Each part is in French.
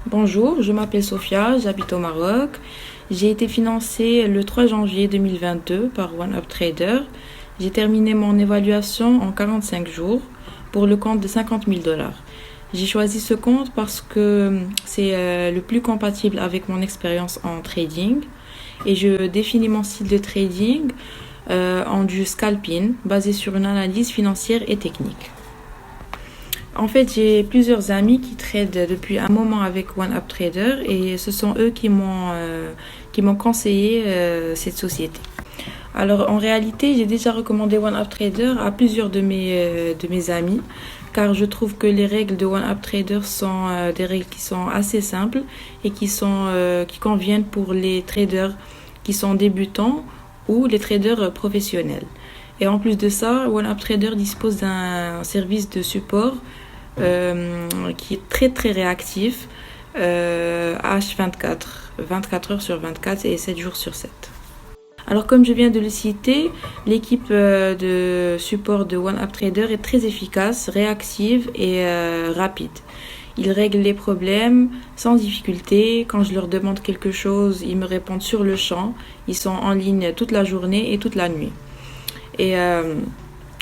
Bonjour, je m'appelle Sofia, j'habite au Maroc. J'ai été financée le 3 janvier 2022 par OneUpTrader. J'ai terminé mon évaluation en 45 jours pour le compte de 50 000 dollars. J'ai choisi ce compte parce que c'est le plus compatible avec mon expérience en trading et je définis mon style de trading en du scalping basé sur une analyse financière et technique. En fait, j'ai plusieurs amis qui tradent depuis un moment avec OneUpTrader et ce sont eux qui m'ont conseillé cette société. Alors en réalité, j'ai déjà recommandé OneUpTrader à plusieurs de mes amis car je trouve que les règles de OneUpTrader sont des règles qui sont assez simples et qui conviennent pour les traders qui sont débutants ou les traders professionnels. Et en plus de ça, OneUpTrader dispose d'un service de support qui est très très réactif, H24, 24 heures sur 24 et 7 jours sur 7. Alors comme je viens de le citer, l'équipe de support de OneUpTrader est très efficace, réactive et rapide. Ils règlent les problèmes sans difficulté. Quand je leur demande quelque chose, ils me répondent sur le champ. Ils sont en ligne toute la journée et toute la nuit. Et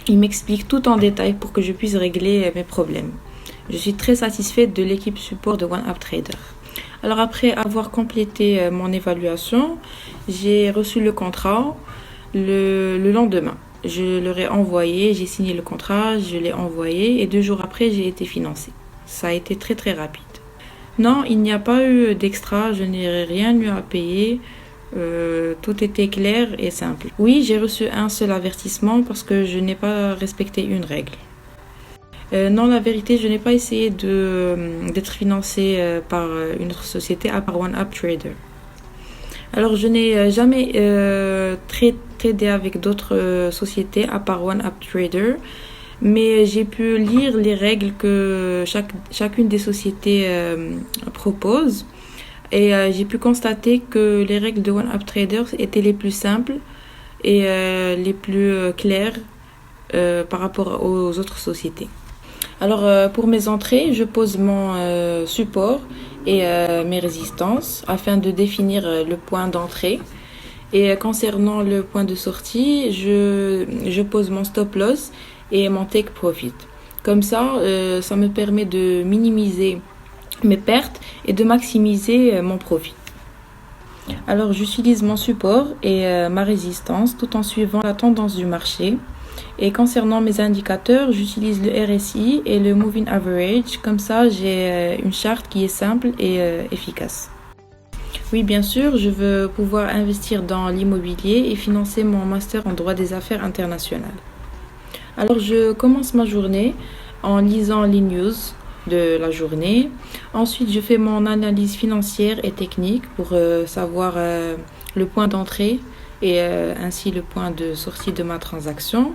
ils m'expliquent tout en détail pour que je puisse régler mes problèmes. Je suis très satisfaite de l'équipe support de OneUpTrader. Alors après avoir complété mon évaluation, j'ai reçu le contrat le lendemain. Je leur ai envoyé, j'ai signé le contrat, je l'ai envoyé et 2 jours après, j'ai été financée. Ça a été très très rapide. Non, il n'y a pas eu d'extra, je n'ai rien eu à payer. Tout était clair et simple. Oui, j'ai reçu un seul avertissement parce que je n'ai pas respecté une règle. Non, la vérité, je n'ai pas essayé d'être financée par une autre société à part OneUpTrader. Alors, je n'ai jamais tradé avec d'autres sociétés à part OneUpTrader, mais j'ai pu lire les règles que chacune des sociétés propose. Et j'ai pu constater que les règles de OneUpTrader étaient les plus simples et les plus claires par rapport aux autres sociétés. Alors pour mes entrées, je pose mon support et mes résistances afin de définir le point d'entrée. Et concernant le point de sortie, je pose mon stop loss et mon take profit. Comme ça, ça me permet de minimiser mes pertes et de maximiser mon profit. Alors j'utilise mon support et ma résistance tout en suivant la tendance du marché. Et concernant mes indicateurs, j'utilise le RSI et le Moving Average. Comme ça, j'ai une charte qui est simple et efficace. Oui, bien sûr, je veux pouvoir investir dans l'immobilier et financer mon master en droit des affaires internationales. Alors je commence ma journée en lisant les news de la journée. Ensuite, je fais mon analyse financière et technique pour savoir le point d'entrée et ainsi le point de sortie de ma transaction.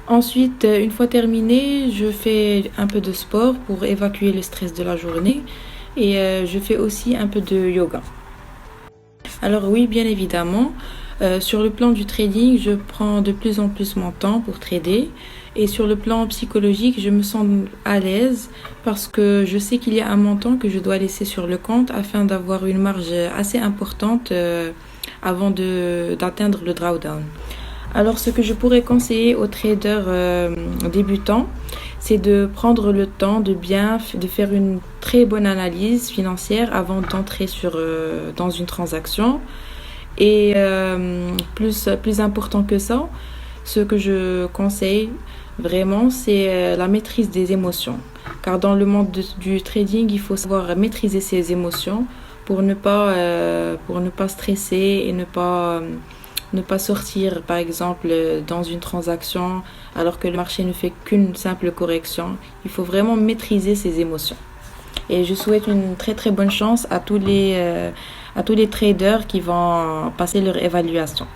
Ensuite, une fois terminé, je fais un peu de sport pour évacuer le stress de la journée et je fais aussi un peu de yoga. Alors oui, bien évidemment, sur le plan du trading, je prends de plus en plus mon temps pour trader. Et sur le plan psychologique, je me sens à l'aise parce que je sais qu'il y a un montant que je dois laisser sur le compte afin d'avoir une marge assez importante avant d'atteindre le drawdown. Alors ce que je pourrais conseiller aux traders débutants, c'est de prendre le temps de faire une très bonne analyse financière avant d'entrer dans une transaction. Et plus important que ça, ce que je conseille vraiment, c'est la maîtrise des émotions. Car dans le monde du trading, il faut savoir maîtriser ses émotions pour ne pas stresser et ne pas sortir, par exemple, dans une transaction alors que le marché ne fait qu'une simple correction. Il faut vraiment maîtriser ses émotions. Et je souhaite une très très bonne chance à tous les traders qui vont passer leur évaluation.